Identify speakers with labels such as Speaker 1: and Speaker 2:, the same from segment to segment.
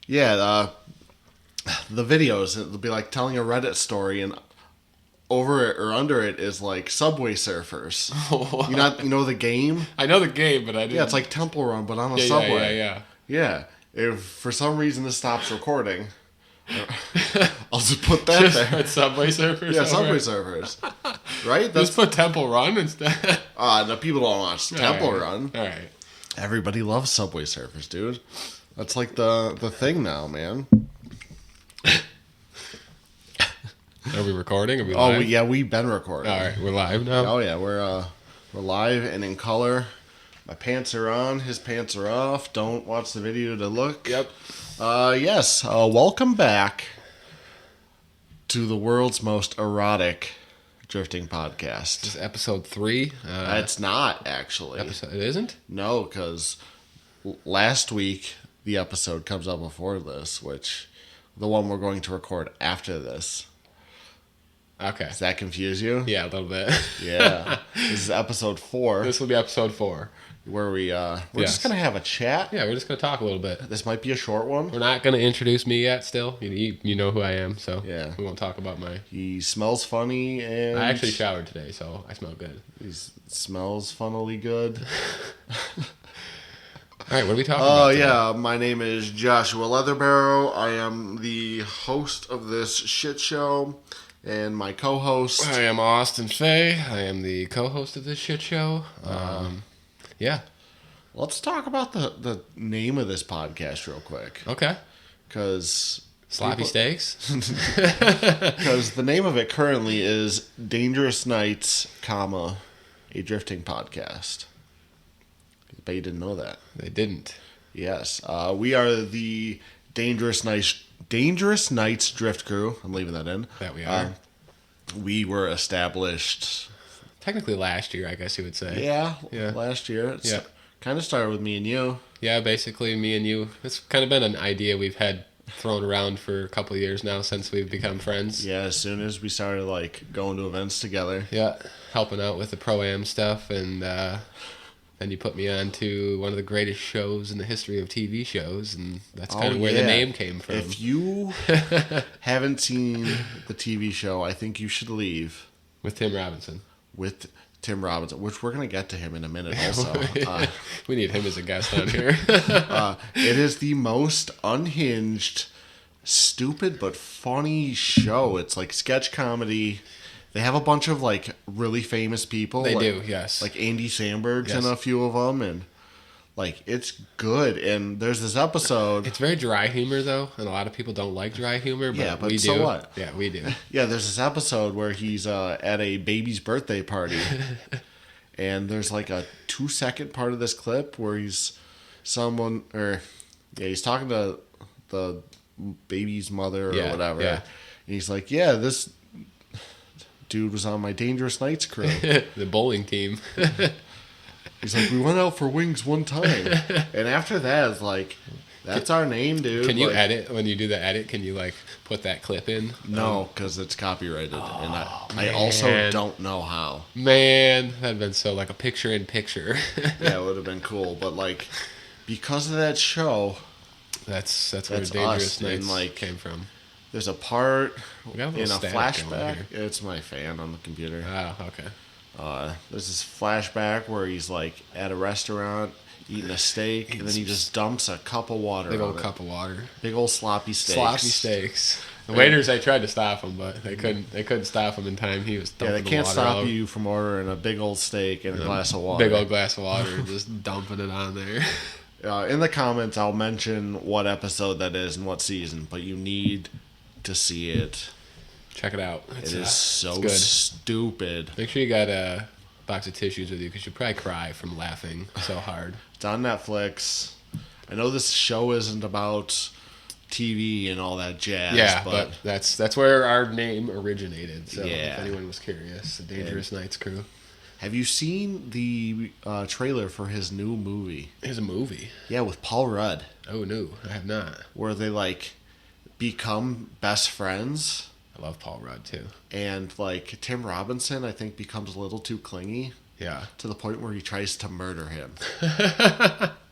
Speaker 1: Yeah, the videos, it'll be like telling a Reddit story, and over it or under it is like Subway Surfers. You know the game?
Speaker 2: I know the game, but I didn't.
Speaker 1: Yeah, it's like Temple Run, but on a
Speaker 2: yeah,
Speaker 1: subway.
Speaker 2: yeah.
Speaker 1: Yeah. If for some reason this stops recording, I'll just put that there.
Speaker 2: It's Subway Surfers.
Speaker 1: Yeah, Subway Surfers. Right?
Speaker 2: Just put Temple Run instead.
Speaker 1: No, people don't watch Temple Run.
Speaker 2: All right.
Speaker 1: Everybody loves Subway Surfers, dude. That's like the thing now, man.
Speaker 2: Are we recording? Are we live?
Speaker 1: Yeah, we've been recording.
Speaker 2: All right, we're live now.
Speaker 1: Oh yeah, we're live and in color. My pants are on. His pants are off. Don't watch the video to look.
Speaker 2: Yep.
Speaker 1: Yes. Welcome back to the world's most erotic drifting podcast.
Speaker 2: This is episode 3.
Speaker 1: It's not actually.
Speaker 2: It isn't?
Speaker 1: No, because last week the episode comes out before this, which the one we're going to record after this.
Speaker 2: Okay.
Speaker 1: Does that confuse you?
Speaker 2: Yeah, a little bit.
Speaker 1: Yeah. This is episode 4.
Speaker 2: This will be episode 4.
Speaker 1: Where we're just gonna have a chat.
Speaker 2: Yeah, we're just gonna talk a little bit.
Speaker 1: This might be a short one.
Speaker 2: We're not gonna introduce me yet. Still, you know who I am, so
Speaker 1: yeah,
Speaker 2: we won't talk about my.
Speaker 1: He smells funny, and
Speaker 2: I actually showered today, so I smell good.
Speaker 1: He smells funnily good.
Speaker 2: All right, what are we talking about?
Speaker 1: Oh yeah, my name is Joshua Leatherbarrow. I am the host of this shit show, and my co-host.
Speaker 2: I am Austin Fay. I am the co-host of this shit show. Yeah.
Speaker 1: Let's talk about the name of this podcast real quick.
Speaker 2: Okay.
Speaker 1: Because...
Speaker 2: Sloppy Steaks?
Speaker 1: Because the name of it currently is Dangerous Nights, a drifting podcast. But you didn't know that.
Speaker 2: They didn't.
Speaker 1: Yes. We are the Dangerous Nights Drift Crew. I'm leaving that in.
Speaker 2: That we are.
Speaker 1: We were established...
Speaker 2: Technically last year, I guess you would say.
Speaker 1: Yeah.
Speaker 2: Yeah.
Speaker 1: Last year. It's kind of started with me and you.
Speaker 2: Yeah, basically me and you. It's kind of been an idea we've had thrown around for a couple of years now since we've become friends.
Speaker 1: Yeah, as soon as we started going to events together.
Speaker 2: Yeah, helping out with the Pro-Am stuff, and then you put me on to one of the greatest shows in the history of TV shows, and that's kind of where the name came from.
Speaker 1: If you haven't seen the TV show, I think you should leave.
Speaker 2: With Tim Robinson.
Speaker 1: With Tim Robinson, which we're going to get to him in a minute also.
Speaker 2: We need him as a guest on here.
Speaker 1: It is the most unhinged, stupid, but funny show. It's like sketch comedy. They have a bunch of like really famous people.
Speaker 2: They do, yes.
Speaker 1: Like Andy Samberg's in a few of them, and like it's good. And there's this episode.
Speaker 2: It's very dry humor though, and a lot of people don't like dry humor. But we do.
Speaker 1: So what?
Speaker 2: Yeah, we do.
Speaker 1: Yeah, there's this episode where he's at a baby's birthday party, and there's like a 2-second part of this clip where he's talking to the baby's mother or whatever, and he's like, "Yeah, this dude was on my Dangerous Nights crew,
Speaker 2: the bowling team."
Speaker 1: He's like, "We went out for wings one time," and after that, it's like, "That's our name, dude."
Speaker 2: Can you edit when you do the edit? Can you like put that clip in?
Speaker 1: No, because it's copyrighted, and I also don't know how.
Speaker 2: Man, that'd been so like a picture in picture.
Speaker 1: Yeah, it would have been cool, but like because of that show,
Speaker 2: that's where Dangerous Nights
Speaker 1: like,
Speaker 2: came from.
Speaker 1: There's a part in a
Speaker 2: static
Speaker 1: flashback. It's my fan on the computer.
Speaker 2: Oh, okay.
Speaker 1: There's this flashback where he's like at a restaurant eating a steak, and then he just dumps a cup of water.
Speaker 2: Big old cup of water.
Speaker 1: Big old sloppy steaks.
Speaker 2: Sloppy steaks. The waiters, they tried to stop him, but they couldn't stop him in time. He was dumping
Speaker 1: they can't
Speaker 2: the water
Speaker 1: stop you from ordering a big old steak and a glass of water.
Speaker 2: Big old glass of water, just dumping it on there.
Speaker 1: In the comments, I'll mention what episode that is and what season, but you need to see it.
Speaker 2: Check it out.
Speaker 1: It is so stupid.
Speaker 2: Make sure you got a box of tissues with you because you'll probably cry from laughing so hard.
Speaker 1: It's on Netflix. I know this show isn't about TV and all that jazz.
Speaker 2: Yeah, but that's where our name originated. So
Speaker 1: yeah.
Speaker 2: If anyone was curious, the Dangerous Nights crew.
Speaker 1: Have you seen the trailer for his new movie?
Speaker 2: His movie?
Speaker 1: Yeah, with Paul Rudd.
Speaker 2: Oh, no, I have not.
Speaker 1: Where they like become best friends.
Speaker 2: I love Paul Rudd too.
Speaker 1: And like Tim Robinson, I think becomes a little too clingy.
Speaker 2: Yeah.
Speaker 1: To the point where he tries to murder him.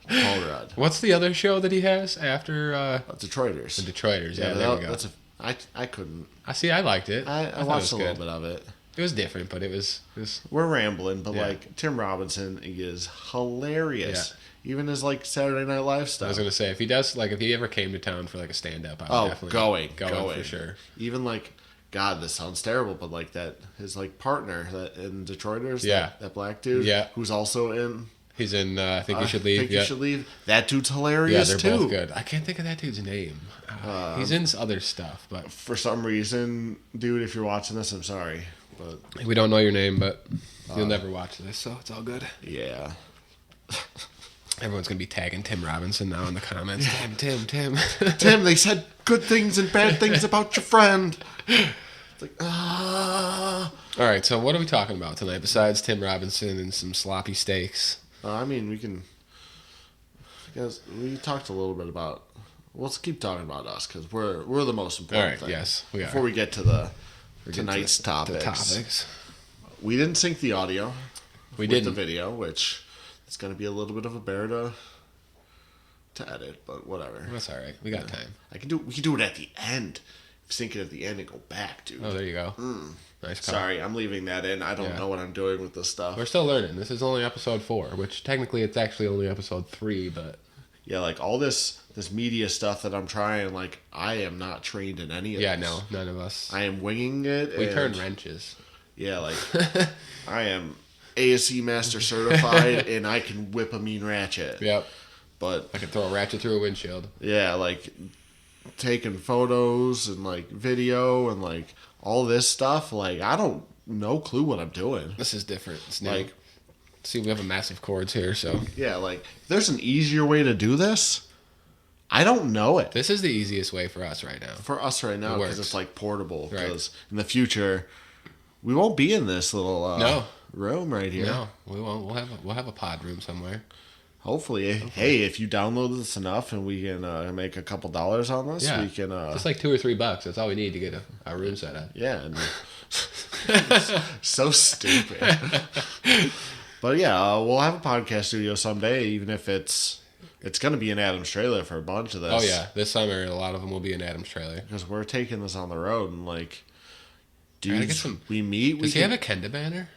Speaker 1: Paul Rudd.
Speaker 2: What's the other show that he has after
Speaker 1: Detroiters?
Speaker 2: The Detroiters? Yeah, there we go.
Speaker 1: I couldn't.
Speaker 2: I liked it.
Speaker 1: I watched a little bit of it.
Speaker 2: It was different, but it was.
Speaker 1: We're rambling, but like Tim Robinson is hilarious. Yeah. Even his like Saturday Night Live stuff.
Speaker 2: I was gonna say if he ever came to town for like a stand up, I would definitely going for sure.
Speaker 1: Even like, God, this sounds terrible, but like his like partner that in Detroiters, that black dude, who's also in.
Speaker 2: He's in. I think you should leave.
Speaker 1: I think you should leave. That dude's hilarious too.
Speaker 2: Yeah, they're both good. I can't think of that dude's name. He's in other stuff, but
Speaker 1: for some reason, dude, if you're watching this, I'm sorry, but
Speaker 2: we don't know your name, but you'll never watch this, so it's all good.
Speaker 1: Yeah.
Speaker 2: Everyone's gonna be tagging Tim Robinson now in the comments. Tim.
Speaker 1: Tim, they said good things and bad things about your friend. It's like, All
Speaker 2: right, so what are we talking about tonight besides Tim Robinson and some sloppy steaks?
Speaker 1: I mean, because we talked a little bit about. Let's keep talking about us because we're the most important thing.
Speaker 2: Yes, we are.
Speaker 1: Before we get to tonight's topics, we didn't sync the audio.
Speaker 2: We did
Speaker 1: the video, which is going to be a little bit of a bear to edit, but whatever.
Speaker 2: That's all right. We got time.
Speaker 1: We can do it at the end. Sync it at the end and go back, dude.
Speaker 2: Oh, there you go. Nice call.
Speaker 1: Sorry, I'm leaving that in. I don't know what I'm doing with this stuff.
Speaker 2: We're still learning. This is only episode 4, which technically it's actually only episode 3, but...
Speaker 1: Yeah, like all this media stuff that I'm trying, like I am not trained in any of this.
Speaker 2: Yeah, no, none of us.
Speaker 1: I am winging it.
Speaker 2: We turn wrenches.
Speaker 1: Yeah, like I am ASE Master certified and I can whip a mean ratchet.
Speaker 2: Yep.
Speaker 1: But
Speaker 2: I can throw a ratchet through a windshield.
Speaker 1: Yeah, like taking photos and like video and like all this stuff, like I don't no clue what I'm doing.
Speaker 2: This is different. It's new. Like, see, we have a massive cords here, so
Speaker 1: yeah, like if there's an easier way to do this, I don't know it.
Speaker 2: This is the easiest way for us right now.
Speaker 1: Because it's like portable. Because in the future, we won't be in this little room right here.
Speaker 2: No, we won't. We'll have a pod room somewhere.
Speaker 1: Hopefully. Hey, if you download this enough and we can make a couple dollars on this, we can...
Speaker 2: Just like $2 or $3. That's all we need to get a room set up.
Speaker 1: Yeah. And so stupid. But yeah, we'll have a podcast studio someday, even if it's going to be in Adam's trailer for a bunch of this.
Speaker 2: Oh, yeah. This summer, a lot of them will be in Adam's trailer.
Speaker 1: Because we're taking this on the road and, like, dudes, we meet...
Speaker 2: Does he have a Kenda banner?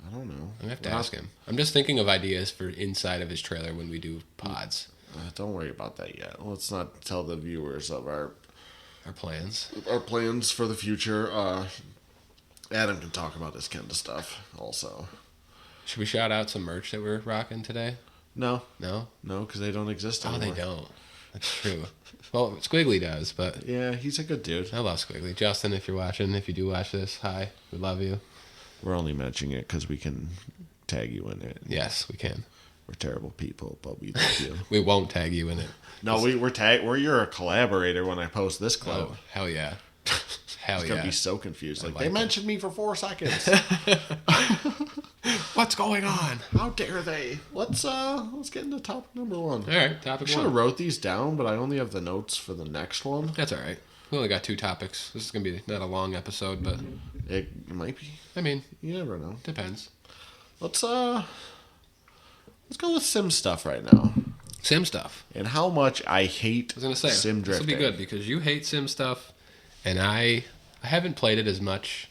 Speaker 1: I don't know.
Speaker 2: I have to ask him. I'm just thinking of ideas for inside of his trailer when we do pods.
Speaker 1: Don't worry about that yet. Let's not tell the viewers of our
Speaker 2: plans.
Speaker 1: Our plans for the future. Adam can talk about his Kenda stuff also.
Speaker 2: Should we shout out some merch that we're rocking today?
Speaker 1: No,
Speaker 2: because
Speaker 1: they don't exist anymore.
Speaker 2: Oh, they don't. That's true. Well, Squiggly does, but
Speaker 1: yeah, he's a good dude.
Speaker 2: I love Squiggly. Justin, if you're watching, if you do watch this, hi, we love you.
Speaker 1: We're only mentioning it because we can tag you in it.
Speaker 2: Yes, we can.
Speaker 1: We're terrible people, but we love you.
Speaker 2: We won't tag you in it.
Speaker 1: No, you're a collaborator when I post this clip.
Speaker 2: Oh, hell yeah. Hell
Speaker 1: It's
Speaker 2: yeah.
Speaker 1: gonna be so confused. Like they mentioned me for 4 seconds.
Speaker 2: What's going on?
Speaker 1: How dare they? Let's get into topic number 1.
Speaker 2: All right, topic 1.
Speaker 1: I should have wrote these down, but I only have the notes for the next one.
Speaker 2: That's all right. We only got 2 topics. This is gonna be not a long episode, but
Speaker 1: it might be.
Speaker 2: I mean,
Speaker 1: you never know.
Speaker 2: Depends.
Speaker 1: Let's go with sim stuff right now.
Speaker 2: Sim stuff.
Speaker 1: And how much I hate
Speaker 2: sim drifting. This will be good because you hate sim stuff, and I haven't played it as much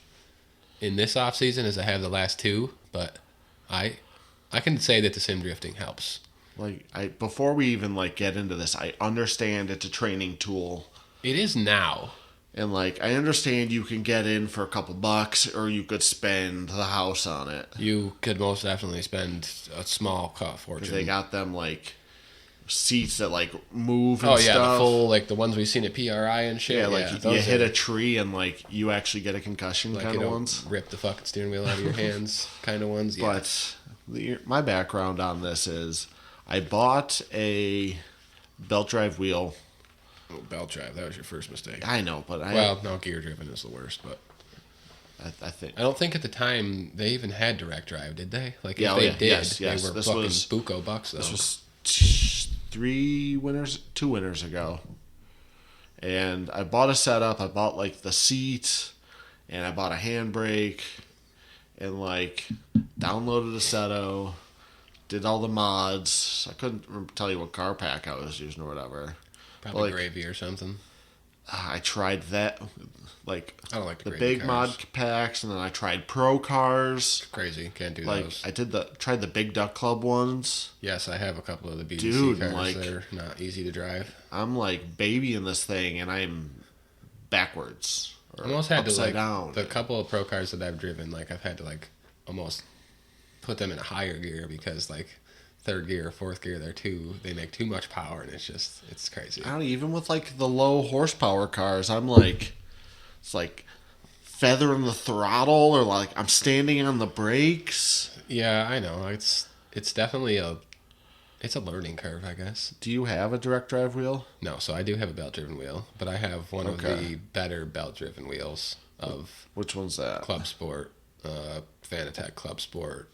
Speaker 2: in this off season as I have the last 2, but I can say that the sim drifting helps.
Speaker 1: Like before we even get into this, I understand it's a training tool.
Speaker 2: It is now.
Speaker 1: And I understand you can get in for a couple bucks, or you could spend the house on it.
Speaker 2: You could most definitely spend a small fortune.
Speaker 1: Because they got them seats that move and stuff.
Speaker 2: Oh yeah, the full the ones we've seen at PRI and shit.
Speaker 1: Yeah, you hit a tree and you actually get a concussion kind of ones.
Speaker 2: Rip the fucking steering wheel out of your hands kind of ones. Yeah.
Speaker 1: But my background on this is I bought a belt drive wheel.
Speaker 2: Oh, belt drive. That was your first mistake.
Speaker 1: I know, but
Speaker 2: no, gear driven is the worst, but
Speaker 1: I think.
Speaker 2: I don't think at the time they even had direct drive, did they? If they did,
Speaker 1: yes.
Speaker 2: they were
Speaker 1: this
Speaker 2: fucking
Speaker 1: was
Speaker 2: buco bucks though.
Speaker 1: This was 2 winters ago. And I bought a setup, I bought the seat, and I bought a handbrake, and downloaded a Seto, did all the mods. I couldn't tell you what car pack I was using or whatever.
Speaker 2: Probably Gravy or something.
Speaker 1: I tried that, like
Speaker 2: I don't like the
Speaker 1: big
Speaker 2: cars.
Speaker 1: mod packs, and then I tried pro cars.
Speaker 2: Crazy, can't do
Speaker 1: Like
Speaker 2: those.
Speaker 1: I tried the Big Duck Club ones.
Speaker 2: Yes, I have a couple of the BDC
Speaker 1: Dude,
Speaker 2: cars
Speaker 1: like,
Speaker 2: that are not easy to drive.
Speaker 1: I'm like babying this thing, and I'm backwards.
Speaker 2: I almost had to
Speaker 1: upside
Speaker 2: like
Speaker 1: down.
Speaker 2: the couple of pro cars that I've driven. Like I've had to like almost put them in a higher gear because like third gear, fourth gear, they make too much power, and it's crazy.
Speaker 1: I don't even with like the low horsepower cars. I'm like, it's like feathering the throttle, or like I'm standing on the brakes.
Speaker 2: Yeah, I know. It's definitely it's a learning curve, I guess.
Speaker 1: Do you have a direct drive wheel?
Speaker 2: No, so I do have a belt driven wheel, but I have one of the better belt driven wheels of
Speaker 1: Which one's that?
Speaker 2: Club Sport, Fanatec Club Sport.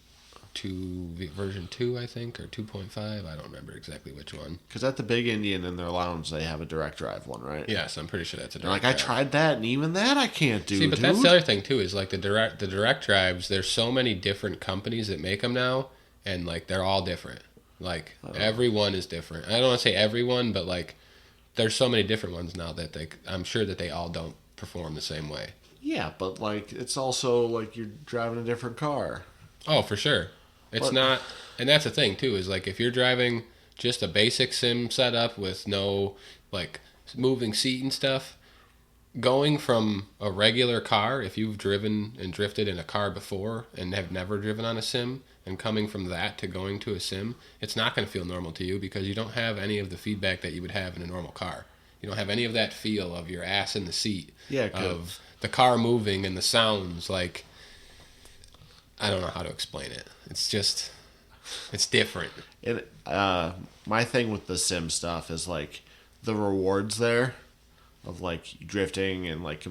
Speaker 2: Version 2, I think, or 2.5. I don't remember exactly which one.
Speaker 1: Because at the Big Indian in their lounge, they have a direct drive one, right?
Speaker 2: Yes, I'm pretty sure that's a
Speaker 1: And
Speaker 2: direct
Speaker 1: like
Speaker 2: drive.
Speaker 1: I tried that, and even that I can't do.
Speaker 2: See, but
Speaker 1: dude.
Speaker 2: that's the other thing too. Is like the direct drives. There's so many different companies that make them now, and like they're all different. Like everyone is different. I don't want to say everyone, but like there's so many different ones now that I'm sure that they all don't perform the same way.
Speaker 1: Yeah, but like it's also like you're driving a different car.
Speaker 2: Oh, for sure. It's not, and that's the thing too. Is like if you're driving just a basic sim setup with no like moving seat and stuff, going from a regular car, if you've driven and drifted in a car before and have never driven on a sim, and coming from that to going to a sim, it's not going to feel normal to you because you don't have any of the feedback that you would have in a normal car. You don't have any of that feel of your ass in the seat, of the car moving and the sounds. Like, I don't know how to explain it. It's just, it's different.
Speaker 1: My thing with the sim stuff is like the rewards there of like drifting and like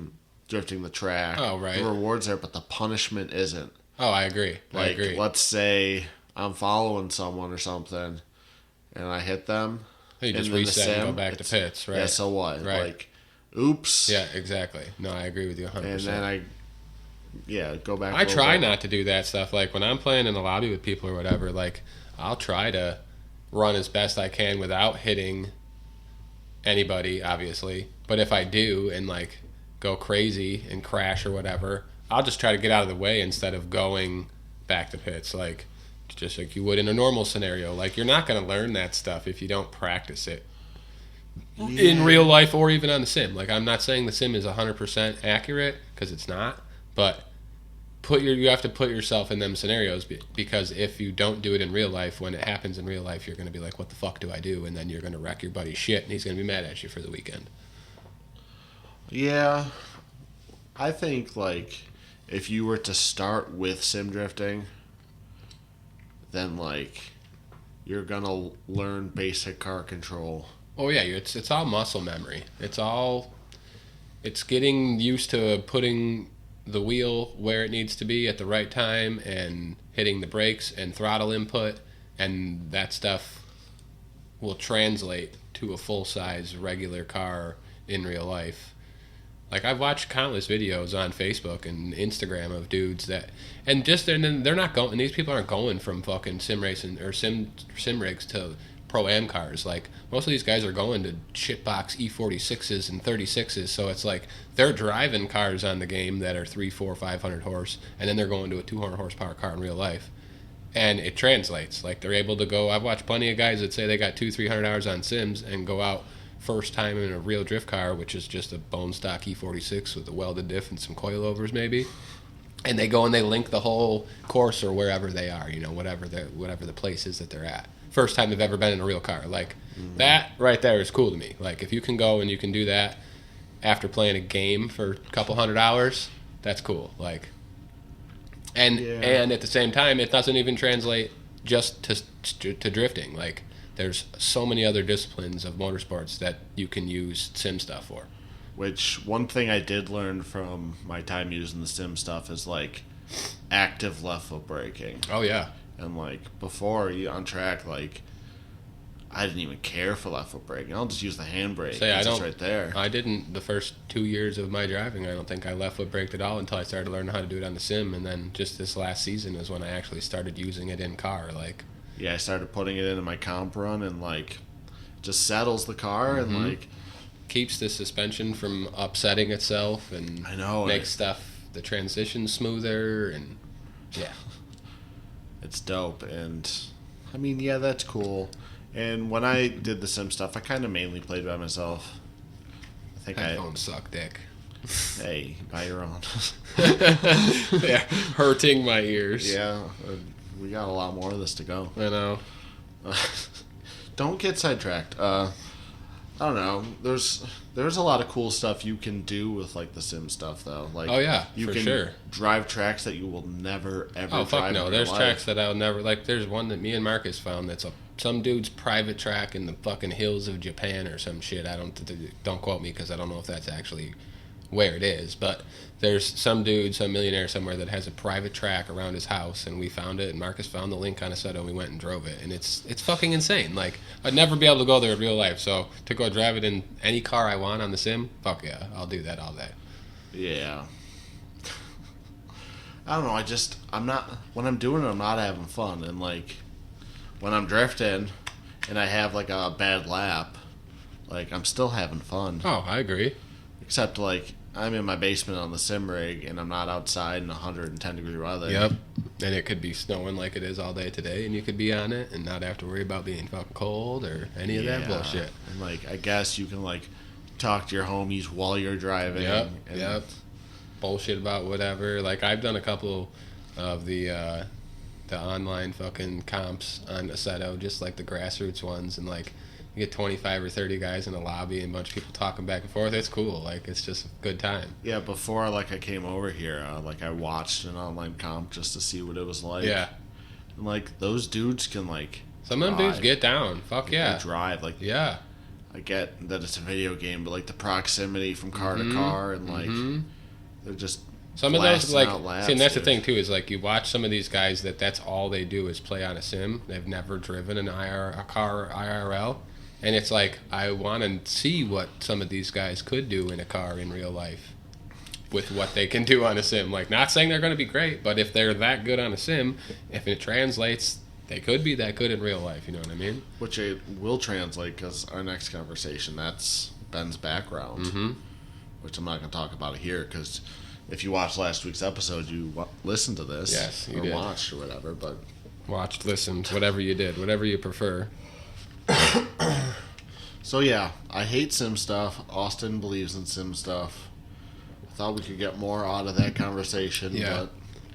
Speaker 1: drifting the track.
Speaker 2: Oh, right.
Speaker 1: The rewards there, but the punishment isn't.
Speaker 2: Oh, I agree.
Speaker 1: Like,
Speaker 2: I agree.
Speaker 1: let's say I'm following someone or something, and I hit them.
Speaker 2: You just
Speaker 1: and then the
Speaker 2: reset and
Speaker 1: sim,
Speaker 2: go back to pits, right?
Speaker 1: Yeah, so what?
Speaker 2: Right.
Speaker 1: Like, oops.
Speaker 2: Yeah, exactly. No, I agree with you 100%.
Speaker 1: And then go back.
Speaker 2: I try not to do that stuff. Like when I'm playing in the lobby with people or whatever, like I'll try to run as best I can without hitting anybody, obviously. But if I do and like go crazy and crash or whatever, I'll just try to get out of the way instead of going back to pits, like just like you would in a normal scenario. Like you're not going to learn that stuff if you don't practice it in real life or even on the sim. Like I'm not saying the sim is 100% accurate because it's not, but you have to put yourself in them scenarios because if you don't do it in real life, when it happens in real life, you're going to be like, what the fuck do I do? And then you're going to wreck your buddy's shit and he's going to be mad at you for the weekend.
Speaker 1: Yeah. I think like if you were to start with sim drifting, then like you're going to learn basic car control.
Speaker 2: Oh yeah, it's all muscle memory. It's getting used to putting the wheel where it needs to be at the right time and hitting the brakes and throttle input, and that stuff will translate to a full-size regular car in real life. Like I've watched countless videos on Facebook and Instagram of dudes that, and they're not going, and these people aren't going from fucking sim racing or sim rigs to Pro-Am cars. Like most of these guys are going to shitbox E46s and 36s, so it's like they're driving cars on the game that are 300, 400, 500 horse, and then they're going to a 200 horsepower car in real life, and it translates. Like they're able to go. I've watched plenty of guys that say they got 200-300 hours on sims and go out first time in a real drift car, which is just a bone stock E46 with a welded diff and some coilovers maybe, and they go and they link the whole course or wherever they are, whatever the place is that they're at. First time they've ever been in a real car. Like that right there is cool to me. Like if you can go and you can do that after playing a game for a couple hundred hours, that's cool. Like and at the same time it doesn't even translate just to drifting. Like there's so many other disciplines of motorsports that you can use sim stuff for.
Speaker 1: Which one thing I did learn from my time using the sim stuff is like active left foot braking.
Speaker 2: Oh yeah.
Speaker 1: And like before you on track, like I didn't even care for left foot braking. I'll just use the handbrake. It's just right there.
Speaker 2: I didn't the first 2 years of my driving. I don't think I left foot braked at all until I started learning how to do it on the sim. And then just this last season is when I actually started using it in car. Like
Speaker 1: Yeah, I started putting it into my comp run and like just settles the car and like
Speaker 2: keeps the suspension from upsetting itself and
Speaker 1: I know
Speaker 2: makes the transition smoother and yeah.
Speaker 1: It's dope. And I mean, yeah, that's cool. And when I did the sim stuff, I kind of mainly played by myself. I think
Speaker 2: Headphones suck dick.
Speaker 1: Hey, buy your own.
Speaker 2: Yeah, hurting my ears.
Speaker 1: Yeah, we got a lot more of this to go.
Speaker 2: I know.
Speaker 1: Don't get sidetracked. I don't know. There's a lot of cool stuff you can do with like the sim stuff though. Like
Speaker 2: Oh yeah,
Speaker 1: you
Speaker 2: for
Speaker 1: can
Speaker 2: sure.
Speaker 1: drive tracks that you will never ever
Speaker 2: Oh
Speaker 1: drive
Speaker 2: fuck no!
Speaker 1: in
Speaker 2: There's
Speaker 1: your
Speaker 2: tracks
Speaker 1: life.
Speaker 2: that I'll never like. There's one that me and Marcus found that's some dude's private track in the fucking hills of Japan or some shit. Don't quote me because I don't know if that's actually where it is, but there's some dude, some millionaire somewhere that has a private track around his house, and we found it, and Marcus found the link on Assetto, and we went and drove it, and it's fucking insane. Like, I'd never be able to go there in real life, so to go drive it in any car I want on the sim, fuck yeah, I'll do that all day.
Speaker 1: Yeah. I don't know. I'm not when I'm doing it. I'm not having fun, and like when I'm drifting, and I have like a bad lap, like I'm still having fun.
Speaker 2: Oh, I agree.
Speaker 1: Except like I'm in my basement on the sim rig, and I'm not outside in 110-degree weather.
Speaker 2: Yep. And it could be snowing like it is all day today, and you could be on it and not have to worry about being fucking cold or any of that bullshit.
Speaker 1: And like I guess you can like talk to your homies while you're driving.
Speaker 2: Yep.
Speaker 1: And
Speaker 2: Yep. Bullshit about whatever. Like I've done a couple of the online fucking comps on Assetto, just like the grassroots ones, and like you get 25 or 30 guys in a lobby and a bunch of people talking back and forth. It's cool. Like it's just a good time.
Speaker 1: Yeah, before like I came over here, like I watched an online comp just to see what it was like.
Speaker 2: Yeah.
Speaker 1: And like those dudes can like
Speaker 2: Some of them dudes get down. Fuck yeah.
Speaker 1: They drive like
Speaker 2: Yeah.
Speaker 1: I get that it's a video game, but like the proximity from car to car and like they're just
Speaker 2: some of those like see, and that's the
Speaker 1: dude.
Speaker 2: thing too is like you watch some of these guys that's all they do is play on a sim. They've never driven a car IRL, and it's like I want to see what some of these guys could do in a car in real life with what they can do on a sim. Like not saying they're going to be great, but if they're that good on a sim, if it translates, they could be that good in real life. You know what I mean?
Speaker 1: Which it will translate because our next conversation, that's Ben's background, which I'm not going to talk about it here because if you watched last week's episode, you listened to this.
Speaker 2: Yes, you
Speaker 1: or
Speaker 2: did.
Speaker 1: watched or whatever. But
Speaker 2: Watched, listened, whatever you did, whatever you prefer.
Speaker 1: so yeah, I hate sim stuff. Austin believes in sim stuff. I thought we could get more out of that conversation.
Speaker 2: Yeah.
Speaker 1: But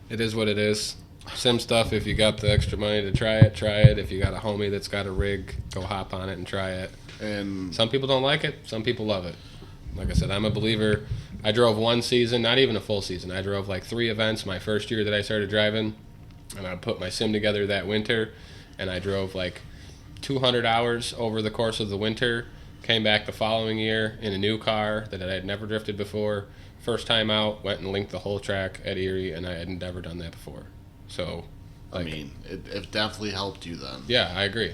Speaker 2: It is what it is. Sim stuff, if you got the extra money to try it, try it. If you got a homie that's got a rig, go hop on it and try it.
Speaker 1: and
Speaker 2: Some people don't like it, some people love it. Like I said, I'm a believer. I drove one season, not even a full season. I drove like 3 events my first year that I started driving, and I put my sim together that winter, and I drove like 200 hours over the course of the winter. Came back the following year in a new car that I had never drifted before. First time out, went and linked the whole track at Erie, and I had never done that before. So, like,
Speaker 1: I mean, it definitely helped you then.
Speaker 2: yeah, I agree.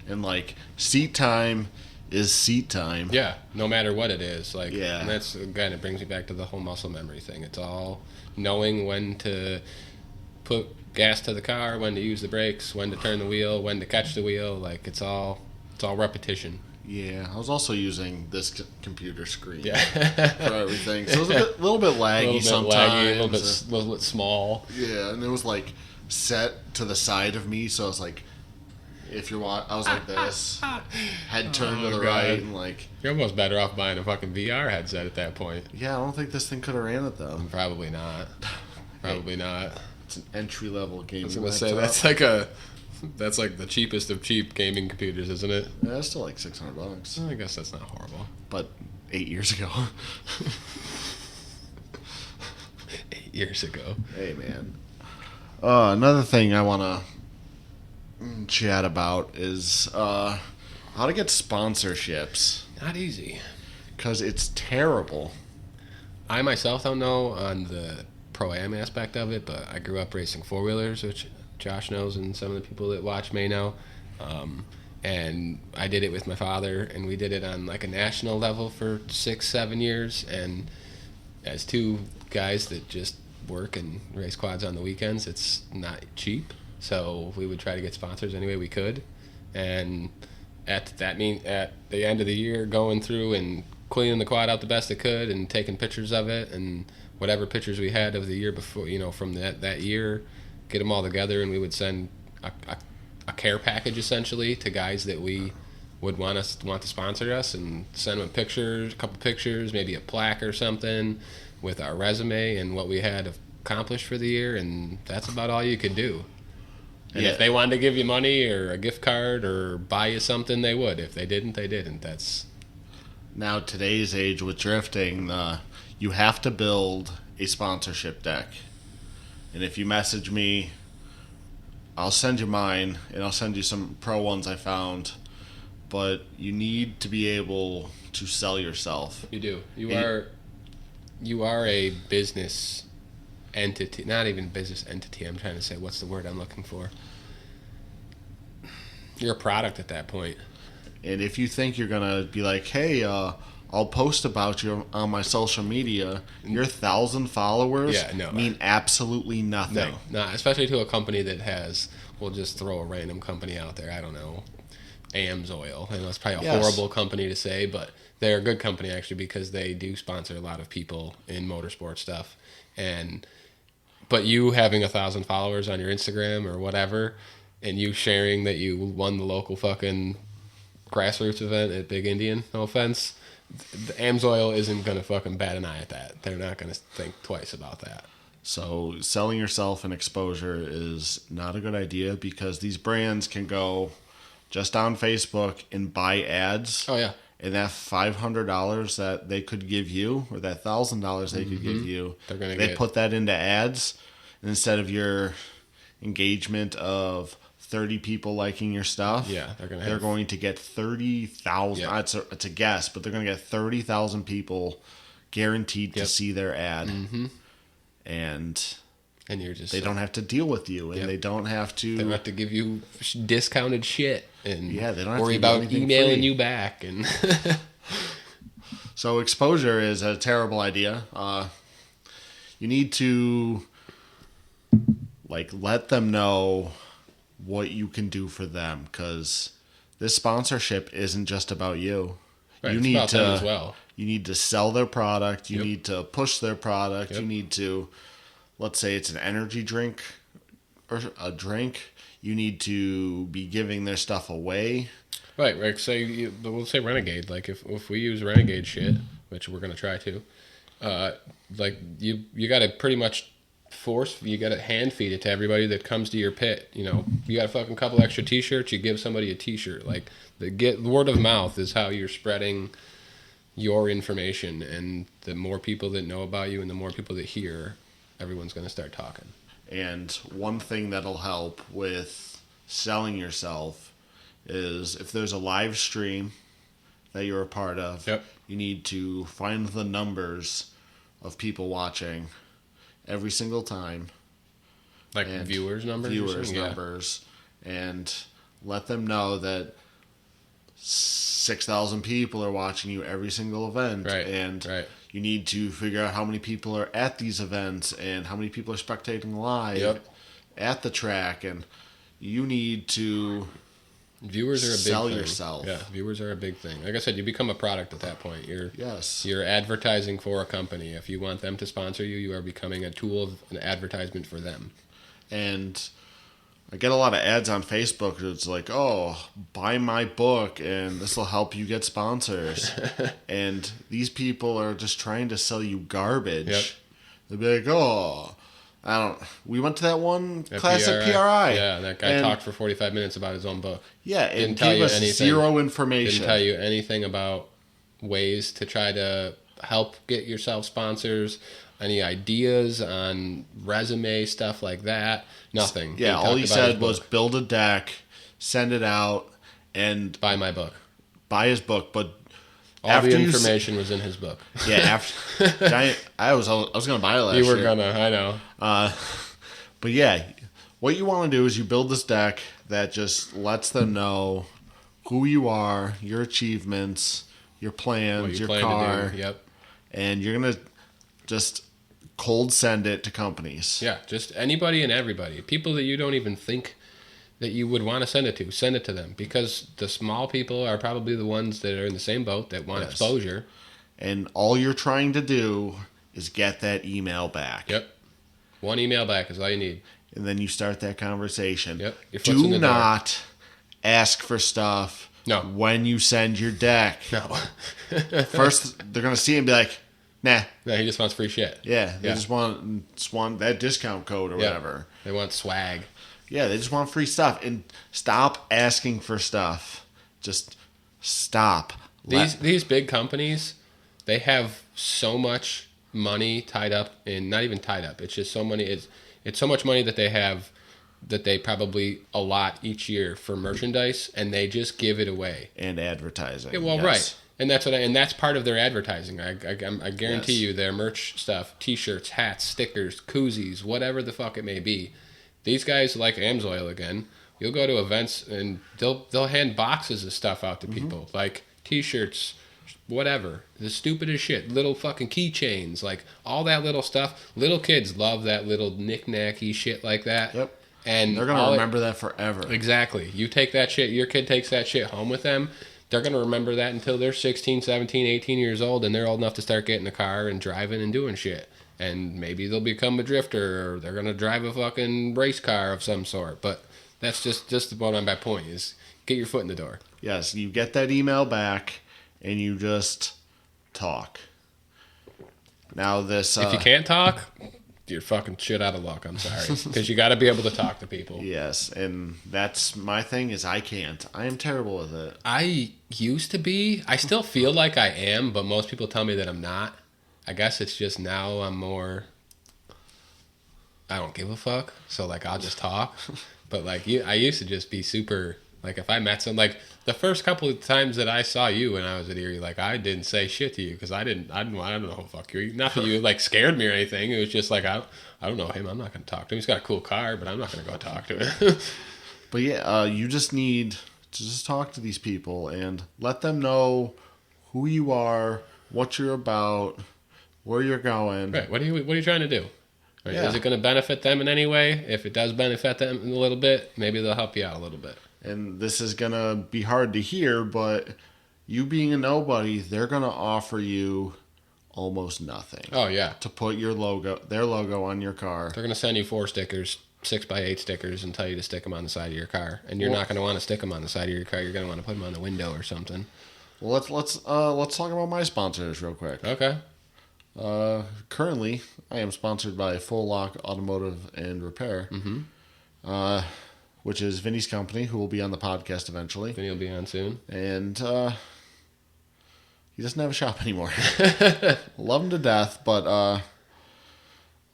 Speaker 1: And like seat time is seat time.
Speaker 2: Yeah, no matter what it is. Like,
Speaker 1: Yeah.
Speaker 2: and that's, again, it brings me back to the whole muscle memory thing. It's all knowing when to put gas to the car, when to use the brakes, when to turn the wheel, when to catch the wheel. Like, it's all repetition.
Speaker 1: Yeah, I was also using this computer screen
Speaker 2: Yeah.
Speaker 1: for everything, so it was a little bit laggy sometimes.
Speaker 2: A little bit small.
Speaker 1: Yeah, and it was like set to the side of me, so I was like, if you're I was like this, head turned to the
Speaker 2: God.
Speaker 1: right, and like,
Speaker 2: You're almost better off buying a fucking VR headset at that point.
Speaker 1: yeah, I don't think this thing could have ran it though.
Speaker 2: Probably not. Probably not.
Speaker 1: It's an entry level gaming.
Speaker 2: I was gonna say
Speaker 1: laptop.
Speaker 2: that's like the cheapest of cheap gaming computers, isn't it?
Speaker 1: Yeah, it's still like $600,
Speaker 2: I guess that's not horrible.
Speaker 1: but 8 years ago.
Speaker 2: 8 years ago.
Speaker 1: Hey man. Another thing I want to chat about is how to get sponsorships,
Speaker 2: Not easy.
Speaker 1: because it's terrible.
Speaker 2: I myself don't know on the pro-am aspect of it, but I grew up racing four-wheelers, which Josh knows and some of the people that watch may know. And I did it with my father, and we did it on like a national level for 6-7 years. And as 2 guys that just work and race quads on the weekends, it's not cheap. So we would try to get sponsors any way we could. And at the end of the year, going through and cleaning the quad out the best it could and taking pictures of it and whatever pictures we had of the year before, from that year, get them all together, and we would send a care package essentially to guys that we would want to sponsor us, and send them a couple pictures, maybe a plaque or something with our resume and what we had accomplished for the year, and that's about all you could do. And if they wanted to give you money or a gift card or buy you something, they would. If they didn't, they didn't. That's
Speaker 1: now today's age with drifting. You have to build a sponsorship deck, and if you message me, I'll send you mine, and I'll send you some pro ones I found. But you need to be able to sell yourself.
Speaker 2: You do. You are a business entity, not even business entity. I'm trying to say, what's the word I'm looking for? You're a product at that point.
Speaker 1: And if you think you're gonna be like, hey, I'll post about you on my social media, your 1,000 followers mean absolutely nothing.
Speaker 2: No, especially to a company that we'll just throw a random company out there. I don't know, AMSOIL. I know it's probably a horrible company to say, but they're a good company actually, because they do sponsor a lot of people in motorsport stuff. But you having 1,000 followers on your Instagram or whatever, and you sharing that you won the local fucking grassroots event at Big Indian, no offense, the AMSOIL isn't going to fucking bat an eye at that. They're not going to think twice about that.
Speaker 1: So selling yourself and exposure is not a good idea, because these brands can go just on Facebook and buy ads.
Speaker 2: Oh, yeah.
Speaker 1: And that $500 that they could give you, or that $1,000 they could give you, they put that into ads. And instead of your engagement of 30 people liking your stuff, they're going to get 30,000. Yeah. It's a guess, but they're going to get 30,000 people guaranteed to see their ad. Mm-hmm. And they don't have to deal with you, and they don't have to.
Speaker 2: They don't have to give you discounted shit, and
Speaker 1: they don't have
Speaker 2: worry
Speaker 1: to
Speaker 2: about emailing you back. And
Speaker 1: so exposure is a terrible idea. You need to let them know what you can do for them, because this sponsorship isn't just about you.
Speaker 2: Right,
Speaker 1: you need
Speaker 2: about
Speaker 1: to
Speaker 2: them as well.
Speaker 1: You need to sell their product. You need to push their product. You need to. Let's say it's an energy drink or a drink. You need to be giving their stuff away.
Speaker 2: Right. We'll say Renegade. Like if we use Renegade shit, which we're gonna try to, you got to pretty much you got to hand feed it to everybody that comes to your pit. You got a fucking couple extra T-shirts. You give somebody a T-shirt. Like the word of mouth is how you're spreading your information, and the more people that know about you and the more people that hear, everyone's going to start talking.
Speaker 1: And one thing that'll help with selling yourself is if there's a live stream that you're a part of, you need to find the numbers of people watching every single time.
Speaker 2: Like viewers numbers?
Speaker 1: And let them know that 6,000 people are watching you every single event. You need to figure out how many people are at these events and how many people are spectating live at the track, and you need to
Speaker 2: viewers are a big
Speaker 1: sell
Speaker 2: thing.
Speaker 1: yourself.
Speaker 2: Yeah, viewers are a big thing. Like I said, you become a product at that point. You're advertising for a company. If you want them to sponsor you, you are becoming a tool of an advertisement for them.
Speaker 1: And I get a lot of ads on Facebook. It's like, buy my book and this will help you get sponsors. And these people are just trying to sell you garbage. They'll be like, we went to that one class at PRI.
Speaker 2: Yeah, that guy talked for 45 minutes about his own book.
Speaker 1: Yeah, and gave us zero information.
Speaker 2: Didn't tell you anything about ways to try to help get yourself sponsors, any ideas on resume, stuff like that. Nothing.
Speaker 1: Yeah, all he said was build a deck, send it out, and
Speaker 2: buy my book.
Speaker 1: Buy his book, but
Speaker 2: all the information was in his book.
Speaker 1: Yeah, I was going to buy it last year.
Speaker 2: You were going to, I know.
Speaker 1: But yeah, what you want to do is you build this deck that just lets them know who you are, your achievements, your plans, your car.
Speaker 2: Yep.
Speaker 1: And you're going to just cold send it to companies.
Speaker 2: Yeah, just anybody and everybody. People that you don't even think that you would want to send it to them. Because the small people are probably the ones that are in the same boat that want exposure.
Speaker 1: And all you're trying to do is get that email back.
Speaker 2: Yep. One email back is all you need.
Speaker 1: And then you start that conversation.
Speaker 2: Yep. Your foot's in
Speaker 1: Do
Speaker 2: the
Speaker 1: not ask for stuff when you send your deck.
Speaker 2: No.
Speaker 1: First, they're going to see it and be like, nah.
Speaker 2: No, he just wants free shit.
Speaker 1: Yeah, they just want that discount code or whatever.
Speaker 2: They want swag.
Speaker 1: Yeah, they just want free stuff. And stop asking for stuff. Just stop.
Speaker 2: These big companies, they have so much money tied up in, not even tied up. It's just so many. It's so much money that they have that they probably allot each year for merchandise, and they just give it away.
Speaker 1: And advertising.
Speaker 2: Yeah, well, right. And that's part of their advertising. I guarantee you their merch stuff, T-shirts, hats, stickers, koozies, whatever the fuck it may be. These guys, like Amsoil again, you'll go to events and they'll hand boxes of stuff out to people, like T-shirts, whatever, the stupidest shit, little fucking keychains, like all that little stuff. Little kids love that little knick-knacky shit like that.
Speaker 1: Yep.
Speaker 2: And
Speaker 1: they're gonna remember that forever.
Speaker 2: Exactly. You take that shit, your kid takes that shit home with them. They're going to remember that until they're 16, 17, 18 years old, and they're old enough to start getting a car and driving and doing shit. And maybe they'll become a drifter, or they're going to drive a fucking race car of some sort. But that's just what my point is. Get your foot in the door.
Speaker 1: Yes, you get that email back, and you just talk. Now this...
Speaker 2: if you can't talk, you're fucking shit out of luck. I'm sorry. Because you got to be able to talk to people.
Speaker 1: Yes, and that's my thing is I can't. I am terrible with it.
Speaker 2: I used to be. I still feel like I am, but most people tell me that I'm not. I guess it's just now I'm more... I don't give a fuck. So, like, I'll just talk. But, like, I used to just be super... Like, if I met some... Like, the first couple of times that I saw you when I was at Erie, like, I didn't say shit to you because I don't know who the fuck you are. Not that you, like, scared me or anything. It was just like, I don't know him. I'm not going to talk to him. He's got a cool car, but I'm not going to go talk to him.
Speaker 1: But, yeah, you just need to just talk to these people and let them know who you are, what you're about, where you're going.
Speaker 2: Right. What are you trying to do? Right.
Speaker 1: Yeah.
Speaker 2: Is it going to benefit them in any way? If it does benefit them a little bit, maybe they'll help you out a little bit.
Speaker 1: And this is going to be hard to hear, but you being a nobody, they're going to offer you almost nothing.
Speaker 2: Oh, yeah.
Speaker 1: To put their logo on your car.
Speaker 2: They're going to send you 4 stickers, 6x8 stickers, and tell you to stick them on the side of your car. And you're not going to want to stick them on the side of your car. You're going to want to put them on the window or something.
Speaker 1: Well, let's talk about my sponsors real quick.
Speaker 2: Okay.
Speaker 1: Currently, I am sponsored by Full Lock Automotive and Repair. Mm-hmm. Which is Vinny's company, who will be on the podcast eventually.
Speaker 2: Vinny will be on soon.
Speaker 1: And he doesn't have a shop anymore. Love him to death, but I'm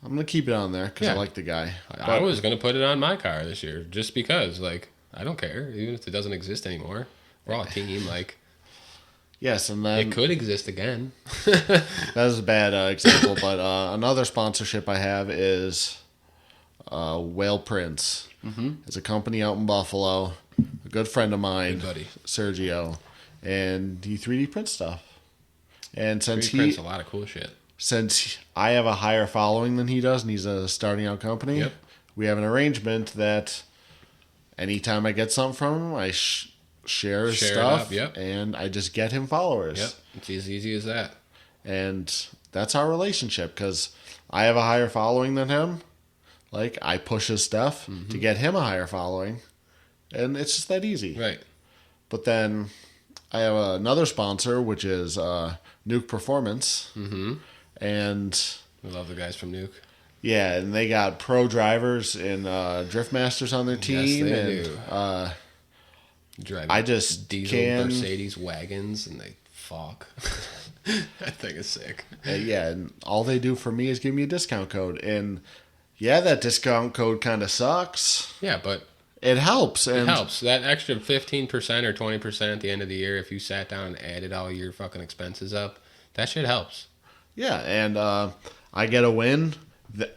Speaker 1: going to keep it on there because I like the guy.
Speaker 2: I was going to put it on my car this year just because, like, I don't care. Even if it doesn't exist anymore. We're all a team, like...
Speaker 1: Yes, and then...
Speaker 2: It could exist again.
Speaker 1: That is a bad example, but another sponsorship I have is Whale Prints. Mm-hmm. It's a company out in Buffalo. A good friend of mine,
Speaker 2: good buddy.
Speaker 1: Sergio, and he 3D prints stuff. And since
Speaker 2: he prints a lot of cool shit.
Speaker 1: Since I have a higher following than he does, and he's a starting out company, we have an arrangement that anytime I get something from him, I share his stuff, and I just get him followers.
Speaker 2: Yep, it's as easy as that.
Speaker 1: And that's our relationship, because I have a higher following than him. Like, I push his stuff to get him a higher following, and it's just that easy.
Speaker 2: Right.
Speaker 1: But then I have another sponsor, which is Nuke Performance. Mm-hmm. And...
Speaker 2: we love the guys from Nuke.
Speaker 1: Yeah, and they got pro drivers and Drift Masters on their team.
Speaker 2: Yes, they
Speaker 1: do.
Speaker 2: Driving
Speaker 1: I just
Speaker 2: diesel Mercedes wagons, and they fuck. That thing is sick.
Speaker 1: Yeah, and all they do for me is give me a discount code. And... yeah, that discount code kind of sucks.
Speaker 2: Yeah, but...
Speaker 1: it helps.
Speaker 2: It helps. That extra 15% or 20% at the end of the year, if you sat down and added all your fucking expenses up, that shit helps.
Speaker 1: Yeah, and I get a win.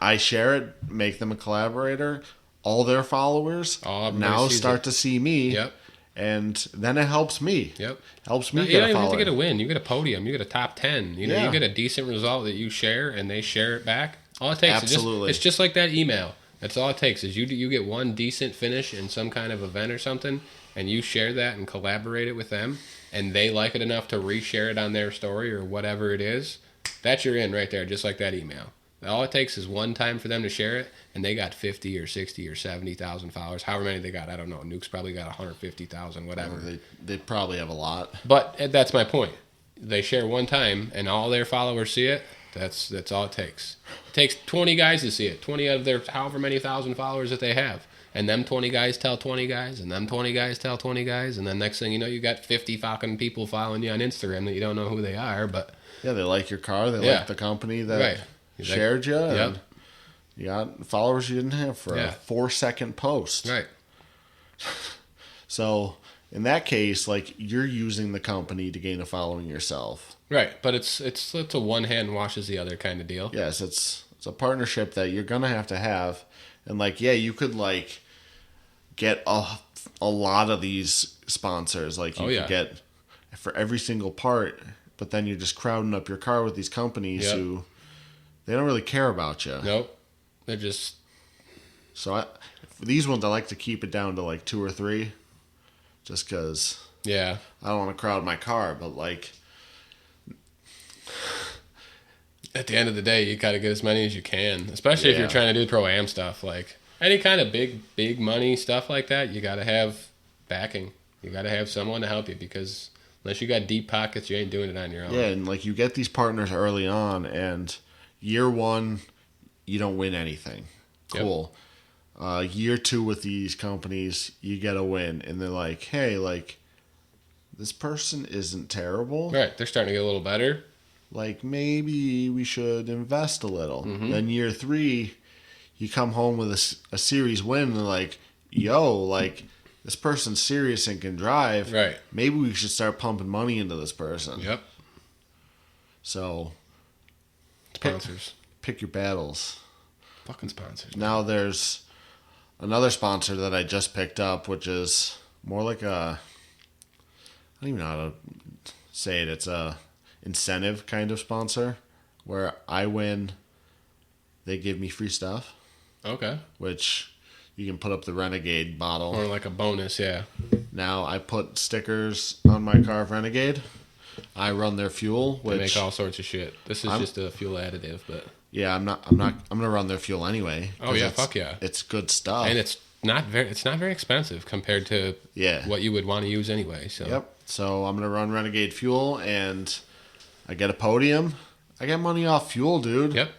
Speaker 1: I share it, make them a collaborator. All their followers now start to see me.
Speaker 2: Yep.
Speaker 1: And then it helps me.
Speaker 2: Yep.
Speaker 1: Helps me
Speaker 2: get a
Speaker 1: You don't
Speaker 2: even have to get a win. You get a podium. You get a top 10. You know, you get a decent result that you share, and they share it back. All it takes
Speaker 1: Absolutely.
Speaker 2: it's just like that email. That's all it takes is you get one decent finish in some kind of event or something, and you share that and collaborate it with them, and they like it enough to reshare it on their story or whatever it is. That's your in right there, just like that email. All it takes is one time for them to share it, and they got 50 or 60 or 70,000 followers. However many they got, I don't know. Nuke's probably got 150,000, whatever.
Speaker 1: They probably have a lot.
Speaker 2: But that's my point. They share one time, and all their followers see it. That's all it takes. It takes 20 guys to see it. 20 out of their however many thousand followers that they have. And them 20 guys tell 20 guys, and them 20 guys tell 20 guys, and then next thing you know, you got 50 fucking people following you on Instagram that you don't know who they are, but...
Speaker 1: Yeah, they like your car. They like the company that shared you.
Speaker 2: Yep.
Speaker 1: And you got followers you didn't have for a 4-second post.
Speaker 2: Right.
Speaker 1: So, in that case, like, you're using the company to gain a following yourself.
Speaker 2: Right, but it's a one hand washes the other kind of deal.
Speaker 1: Yes, it's a partnership that you're going to have. And, like, yeah, you could, like, get a lot of these sponsors. Like, you could get for every single part, but then you're just crowding up your car with these companies who, they don't really care about you.
Speaker 2: Nope. They're just...
Speaker 1: So, for these ones, I like to keep it down to, like, 2 or 3. Just because I don't want to crowd my car, but, like...
Speaker 2: At the end of the day, you got to get as many as you can, especially if you're trying to do Pro-Am stuff. Like, any kind of big money stuff like that, you got to have backing. You got to have someone to help you, because unless you got deep pockets, you ain't doing it on your own.
Speaker 1: Yeah, and, like, you get these partners early on, and year 1, you don't win anything. Cool. Yep. Year 2 with these companies, you get a win, and they're like, hey, like, this person isn't terrible.
Speaker 2: Right, they're starting to get a little better.
Speaker 1: Like, maybe we should invest a little.
Speaker 2: Mm-hmm.
Speaker 1: Then year 3, you come home with a series win, and they're like, yo, like, this person's serious and can drive.
Speaker 2: Right.
Speaker 1: Maybe we should start pumping money into this person.
Speaker 2: Yep.
Speaker 1: So,
Speaker 2: sponsors.
Speaker 1: Pick your battles.
Speaker 2: Fucking sponsors.
Speaker 1: Now there's another sponsor that I just picked up, which is more like I don't even know how to say it. It's a incentive kind of sponsor where I win, they give me free stuff.
Speaker 2: Okay.
Speaker 1: Which you can put up the Renegade bottle.
Speaker 2: Or like a bonus, yeah.
Speaker 1: Now I put stickers on my car of Renegade. I run their fuel, which
Speaker 2: they make all sorts of shit. This is just a fuel additive, but
Speaker 1: yeah, I'm gonna run their fuel anyway.
Speaker 2: Oh yeah, fuck yeah.
Speaker 1: It's good stuff.
Speaker 2: And it's not very expensive compared to what you would want to use anyway. So
Speaker 1: yep. So I'm gonna run Renegade fuel, and I get a podium. I get money off fuel, dude.
Speaker 2: Yep.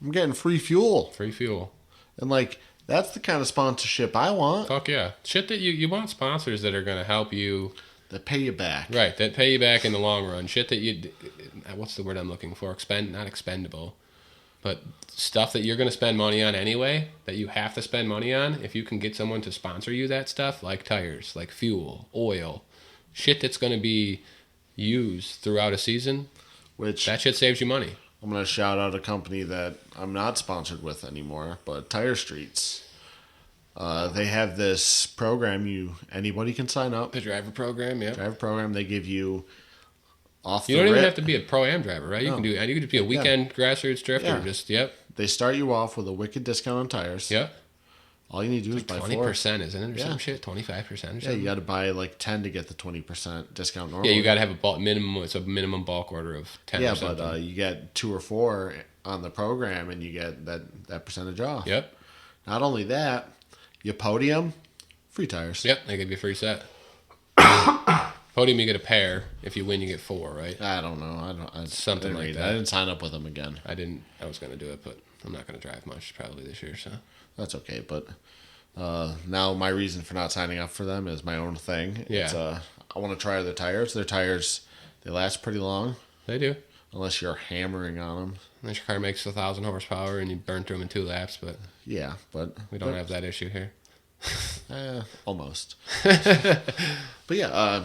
Speaker 1: I'm getting free fuel.
Speaker 2: Free fuel.
Speaker 1: And, like, that's the kind of sponsorship I want.
Speaker 2: Fuck yeah. Shit that you want sponsors that are going to help you.
Speaker 1: That pay you back.
Speaker 2: Right, that pay you back in the long run. Shit that you... What's the word I'm looking for? Not expendable. But stuff that you're going to spend money on anyway, that you have to spend money on, if you can get someone to sponsor you that stuff, like tires, like fuel, oil, shit that's going to be used throughout a season, that shit saves you money.
Speaker 1: I'm going to shout out a company that I'm not sponsored with anymore, but Tire Streets. They have this program. Anybody can sign up.
Speaker 2: The driver program, yeah.
Speaker 1: Driver program. They give you off.
Speaker 2: You don't even have to be a Pro-Am driver, right? No. You can just be a weekend grassroots drifter.
Speaker 1: Yeah.
Speaker 2: Just
Speaker 1: They start you off with a wicked discount on tires.
Speaker 2: Yep.
Speaker 1: All you need to do is buy
Speaker 2: 20%, isn't it, or some shit? 25% or something.
Speaker 1: Yeah, you got to buy like 10 to get the 20% discount. Normally.
Speaker 2: Yeah, you got to have a bulk minimum. It's a minimum bulk order of 10.
Speaker 1: Yeah,
Speaker 2: or something.
Speaker 1: But you get 2 or 4 on the program, and you get that percentage off.
Speaker 2: Yep.
Speaker 1: Not only that, your podium, free tires.
Speaker 2: Yep, they give you a free set. Podium, you get a pair. If you win, you get 4, right?
Speaker 1: I don't know.
Speaker 2: Something like that.
Speaker 1: I didn't sign up with them again.
Speaker 2: I was going to do it, but I'm not going to drive much probably this year, so.
Speaker 1: That's okay, but now my reason for not signing up for them is my own thing.
Speaker 2: Yeah.
Speaker 1: It's, I want to try their tires. Their tires, they last pretty long.
Speaker 2: They do.
Speaker 1: Unless you're hammering on them.
Speaker 2: Unless your car makes 1,000 horsepower and you burn through them in 2 laps, but
Speaker 1: yeah, but
Speaker 2: we don't have that issue here.
Speaker 1: Almost. But yeah,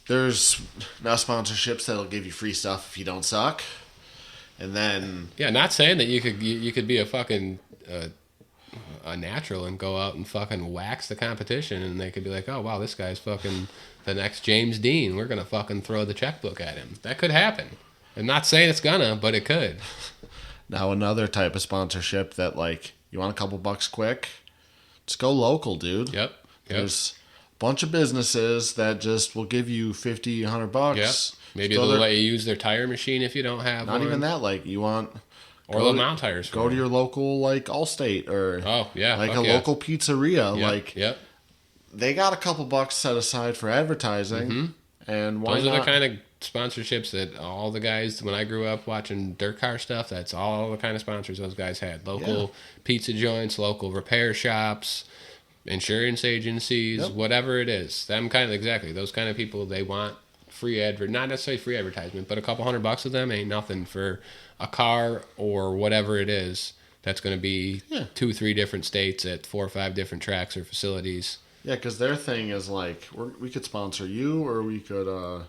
Speaker 1: there's now sponsorships that'll give you free stuff if you don't suck, and then
Speaker 2: not saying that you could be a fucking a natural and go out and fucking wax the competition, and they could be like, oh wow, this guy's fucking the next James Dean. We're gonna fucking throw the checkbook at him. That could happen. I'm not saying it's gonna, but it could.
Speaker 1: Now another type of sponsorship that like you want a couple bucks quick, just go local, dude.
Speaker 2: Yep.
Speaker 1: There's a bunch of businesses that just will give you 50, 100 bucks.
Speaker 2: Yep. Maybe they'll let you use their tire machine if you don't have
Speaker 1: Not
Speaker 2: one.
Speaker 1: even that. Like you want,
Speaker 2: or they'll mount tires.
Speaker 1: Go to your local like Allstate or like a local pizzeria.
Speaker 2: Yep.
Speaker 1: Like
Speaker 2: yep.
Speaker 1: They got a couple bucks set aside for advertising, and why
Speaker 2: Those
Speaker 1: not?
Speaker 2: are the kind of sponsorships that all the guys, when I grew up watching dirt car stuff, that's all the kind of sponsors those guys had. Local pizza joints, local repair shops, insurance agencies, whatever it is. Those kind of people, they want free not necessarily free advertisement, but a couple $100 of them ain't nothing for a car or whatever it is that's going to be 2-3 different states at 4 or 5 different tracks or facilities.
Speaker 1: Yeah, because their thing is like, we could sponsor you, or we could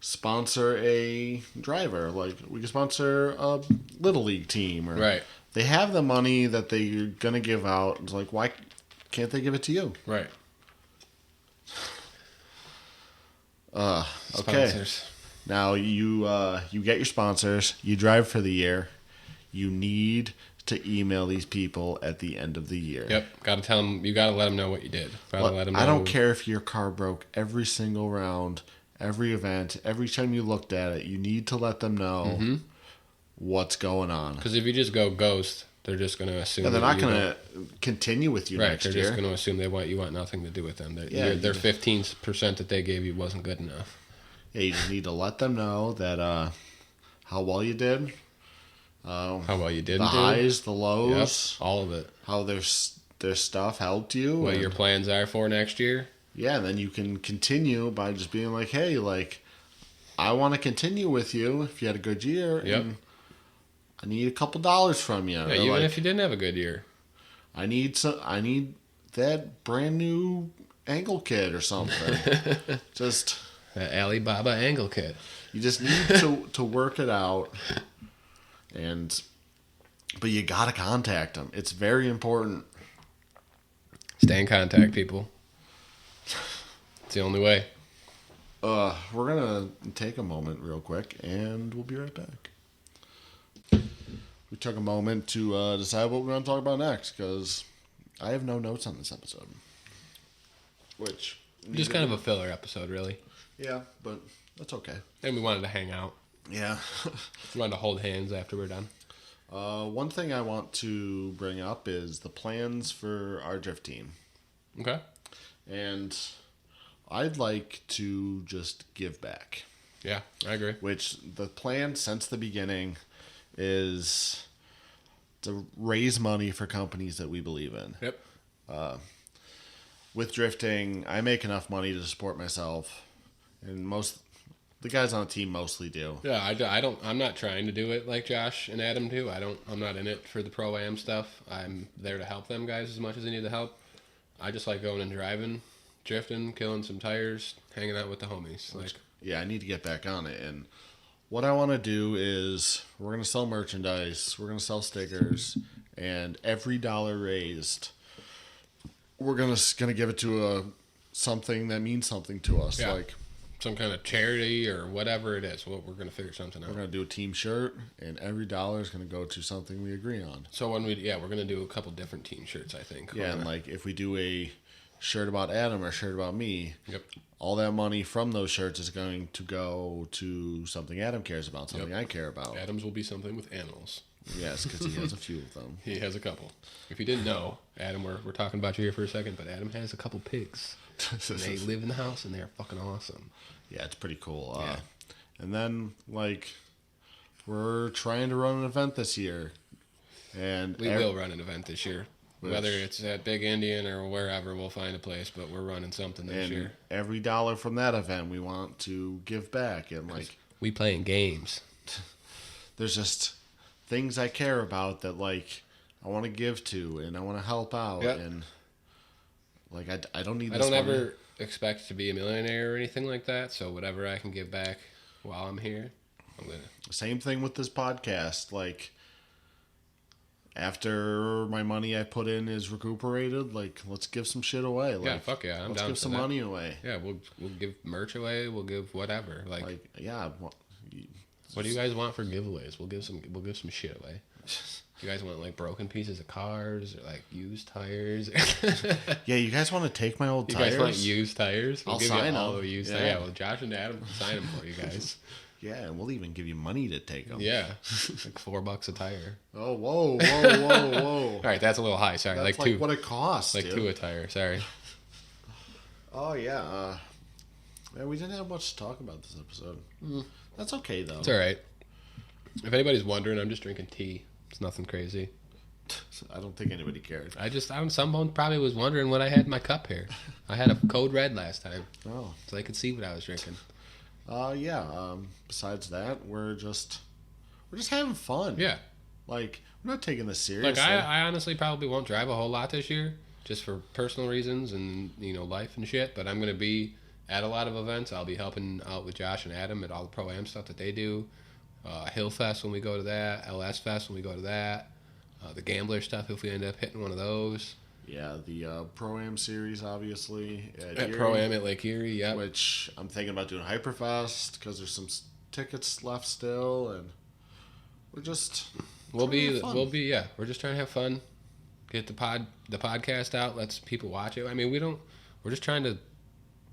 Speaker 1: sponsor a driver. Like, we could sponsor a Little League team. Or
Speaker 2: right.
Speaker 1: They have the money that they're going to give out. It's like, why can't they give it to you?
Speaker 2: Right.
Speaker 1: Okay.
Speaker 2: Sponsors.
Speaker 1: Now, you get your sponsors. You drive for the year. You need to email these people at the end of the year.
Speaker 2: Yep. Got to tell them. You got to let them know what you did. Let them know.
Speaker 1: I don't care if your car broke every single round, every event, every time you looked at it. You need to let them know what's going on.
Speaker 2: Because if you just go ghost, they're just going to assume.
Speaker 1: And they're not going to continue with you next year.
Speaker 2: They're just going to assume you want nothing to do with them. Their 15% that they gave you wasn't good enough.
Speaker 1: Yeah, you just need to let them know that how well you did.
Speaker 2: How well you did.
Speaker 1: The highs, the lows.
Speaker 2: Yep, all of it.
Speaker 1: How their stuff helped you.
Speaker 2: What your plans are for next year.
Speaker 1: Yeah, and then you can continue by just being like, hey, like, I want to continue with you if you had a good year.
Speaker 2: Yep.
Speaker 1: And I need a couple dollars from you.
Speaker 2: Yeah, even if you didn't have a good year.
Speaker 1: I need that brand new angle kit or something. Just
Speaker 2: that Alibaba angle kit.
Speaker 1: You just need to work it out, but you gotta contact them. It's very important.
Speaker 2: Stay in contact, people. It's the only way.
Speaker 1: We're gonna take a moment real quick, and we'll be right back. We took a moment to decide what we're going to talk about next, because I have no notes on this episode. Which...
Speaker 2: Just kind of a filler episode, really.
Speaker 1: Yeah, but that's okay.
Speaker 2: And we wanted to hang out.
Speaker 1: Yeah.
Speaker 2: We wanted to hold hands after we're done.
Speaker 1: One thing I want to bring up is the plans for our drift team.
Speaker 2: Okay.
Speaker 1: And I'd like to just give back.
Speaker 2: Yeah, I agree.
Speaker 1: Which the plan since the beginning is to raise money for companies that we believe in.
Speaker 2: Yep.
Speaker 1: With drifting, I make enough money to support myself, and the guys on the team mostly do.
Speaker 2: Yeah, I'm not trying to do it like Josh and Adam do. I'm not in it for the Pro-Am stuff. I'm there to help them guys as much as they need the help. I just like going and driving, drifting, killing some tires, hanging out with the homies.
Speaker 1: Yeah, I need to get back on it. And what I want to do is we're going to sell merchandise, we're going to sell stickers, and every dollar raised, we're going to give it to something that means something to us.
Speaker 2: Yeah.
Speaker 1: Like
Speaker 2: some kind of charity or whatever it is. We're going to figure something out.
Speaker 1: We're going to do a team shirt, and every dollar is going to go to something we agree on.
Speaker 2: So we're going to do a couple different team shirts, I think.
Speaker 1: Yeah, and like if we do a shirt about Adam or a shirt about me,
Speaker 2: yep,
Speaker 1: all that money from those shirts is going to go to something Adam cares about, something
Speaker 2: yep.
Speaker 1: I care about.
Speaker 2: Adam's will be something with animals.
Speaker 1: Yes, because he has a few of them.
Speaker 2: He has a couple. If you didn't know, Adam, we're talking about you here for a second, but Adam has a couple pigs. And they live in the house, and they're fucking awesome.
Speaker 1: Yeah, it's pretty cool.
Speaker 2: Yeah.
Speaker 1: And then, we're trying to run an event this year. And
Speaker 2: we will run an event this year. Whether it's at Big Indian or wherever, we'll find a place, but we're running something this year.
Speaker 1: Every dollar from that event, we want to give back. And,
Speaker 2: we playing games.
Speaker 1: There's just things I care about that, I want to give to and I want to help out. Yep. And, I don't need this money.
Speaker 2: I don't ever expect to be a millionaire or anything like that, so whatever I can give back while I'm here, I'm going to.
Speaker 1: Same thing with this podcast. After my money I put in is recuperated, let's give some shit away.
Speaker 2: Yeah, fuck yeah, I'm down for that.
Speaker 1: Let's give some money away.
Speaker 2: Yeah, we'll give merch away. We'll give whatever. What do you guys want for giveaways? We'll give some shit away. You guys want like broken pieces of cars or like used tires?
Speaker 1: Yeah, you guys want to take my old tires?
Speaker 2: You guys want used tires?
Speaker 1: I'll sign them.
Speaker 2: Used tires. Yeah, well, Josh and Adam will sign them for you guys.
Speaker 1: Yeah, and we'll even give you money to take them.
Speaker 2: Yeah, like $4 a tire.
Speaker 1: Oh, whoa.
Speaker 2: All right, that's a little high. Sorry,
Speaker 1: That's like
Speaker 2: two.
Speaker 1: what it costs,
Speaker 2: Like
Speaker 1: dude.
Speaker 2: 2 a tire. Sorry.
Speaker 1: Oh, yeah. Man, we didn't have much to talk about this episode. That's okay, though.
Speaker 2: It's all right. If anybody's wondering, I'm just drinking tea. It's nothing crazy.
Speaker 1: I don't think anybody cared.
Speaker 2: Someone probably was wondering what I had in my cup here. I had a Code Red last time,
Speaker 1: Oh.
Speaker 2: so they could see what I was drinking.
Speaker 1: Yeah. Besides that, we're just having fun.
Speaker 2: Yeah.
Speaker 1: Like, we're not taking this seriously.
Speaker 2: Like, I honestly probably won't drive a whole lot this year, just for personal reasons and, life and shit, but I'm going to be at a lot of events. I'll be helping out with Josh and Adam at all the Pro-Am stuff that they do. Hill Fest when we go to that, LS Fest when we go to that, the Gambler stuff if we end up hitting one of those.
Speaker 1: Yeah, the Pro-Am series, obviously.
Speaker 2: At
Speaker 1: Erie,
Speaker 2: Pro-Am at Lake Erie, yeah.
Speaker 1: Which I'm thinking about doing Hyperfest because there's some tickets left still, and we're just...
Speaker 2: We're just trying to have fun, get the podcast out, let people watch it. I mean, we're just trying to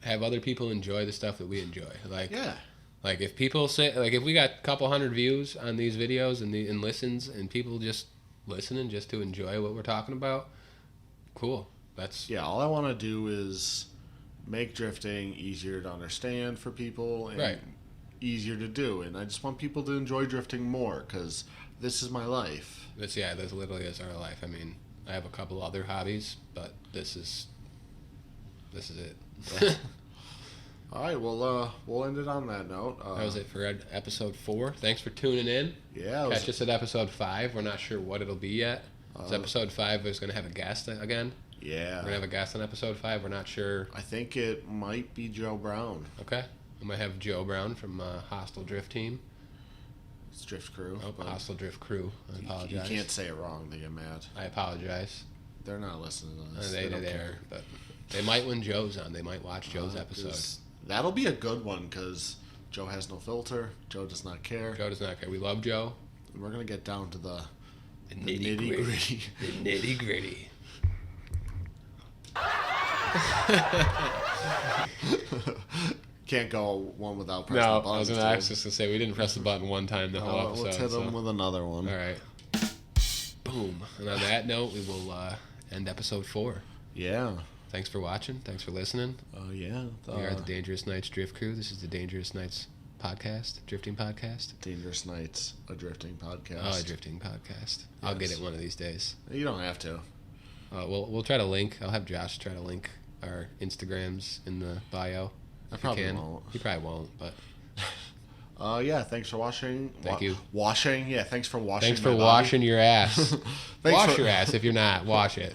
Speaker 2: have other people enjoy the stuff that we enjoy. Like,
Speaker 1: yeah.
Speaker 2: Like if people say, like if we got a couple hundred views on these videos and listens, and people just listening just to enjoy what we're talking about, cool.
Speaker 1: Yeah. All I want to do is make drifting easier to understand for people and easier to do, and I just want people to enjoy drifting more because this is my life.
Speaker 2: This literally is our life. I mean, I have a couple other hobbies, but this is it.
Speaker 1: All right, well, we'll end it on that note.
Speaker 2: That was it for episode 4. Thanks for tuning in.
Speaker 1: Yeah.
Speaker 2: Catch us at episode 5. We're not sure what it'll be yet. Episode 5 is going to have a guest again.
Speaker 1: Yeah.
Speaker 2: We're going to have a guest on episode 5. We're not sure.
Speaker 1: I think it might be Joe Brown.
Speaker 2: Okay. We might have Joe Brown from Hostile Drift Team.
Speaker 1: It's Drift Crew.
Speaker 2: Oh, Hostile Drift Crew. I apologize.
Speaker 1: You can't say it wrong. They get mad.
Speaker 2: I apologize.
Speaker 1: They're not listening to this.
Speaker 2: They
Speaker 1: don't care.
Speaker 2: but they might when Joe's on. They might watch Joe's episode.
Speaker 1: That'll be a good one because Joe has no filter. Joe does not care.
Speaker 2: Joe does not care. We love Joe.
Speaker 1: And we're going to get down to the
Speaker 2: nitty-gritty. The nitty-gritty.
Speaker 1: Can't go one without pressing the button.
Speaker 2: I was going to ask us to say we didn't press the button one time the whole episode.
Speaker 1: Let's hit them with another one.
Speaker 2: All right. Boom. And on that note, we will end episode 4.
Speaker 1: Yeah.
Speaker 2: Thanks for watching. Thanks for listening.
Speaker 1: Yeah.
Speaker 2: We are the Dangerous Nights Drift Crew. This is the Dangerous Nights podcast, drifting podcast.
Speaker 1: Dangerous Nights, a drifting podcast.
Speaker 2: Oh, a drifting podcast. Yes. I'll get it one of these days.
Speaker 1: You don't have to.
Speaker 2: We'll try to link. I'll have Josh try to link our Instagrams in the bio.
Speaker 1: I probably won't.
Speaker 2: He probably won't, but...
Speaker 1: Yeah, thanks for washing.
Speaker 2: Thank you.
Speaker 1: Washing? Yeah, thanks for washing.
Speaker 2: Thanks for washing your ass. Wash your ass if you're not. Wash it.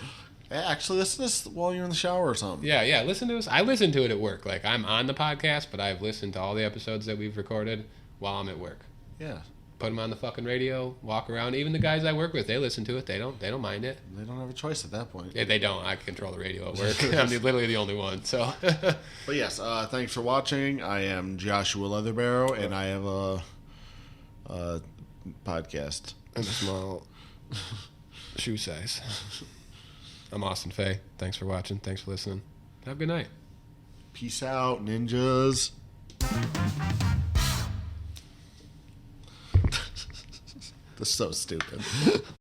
Speaker 1: Actually, listen to this while you're in the shower or something.
Speaker 2: Yeah, listen to us. I listen to it at work. Like, I'm on the podcast, but I've listened to all the episodes that we've recorded while I'm at work.
Speaker 1: Yeah.
Speaker 2: Put them on the fucking radio, walk around. Even the guys I work with, they listen to it. They don't mind it.
Speaker 1: They don't have a choice at that point.
Speaker 2: Yeah, they don't. I control the radio at work. I'm literally the only one, so.
Speaker 1: But yes, thanks for watching. I am Joshua Leatherbarrow, and I have a podcast.
Speaker 2: I'm a small shoe size. I'm Austin Fay. Thanks for watching. Thanks for listening. Have a good night.
Speaker 1: Peace out, ninjas. That's so stupid.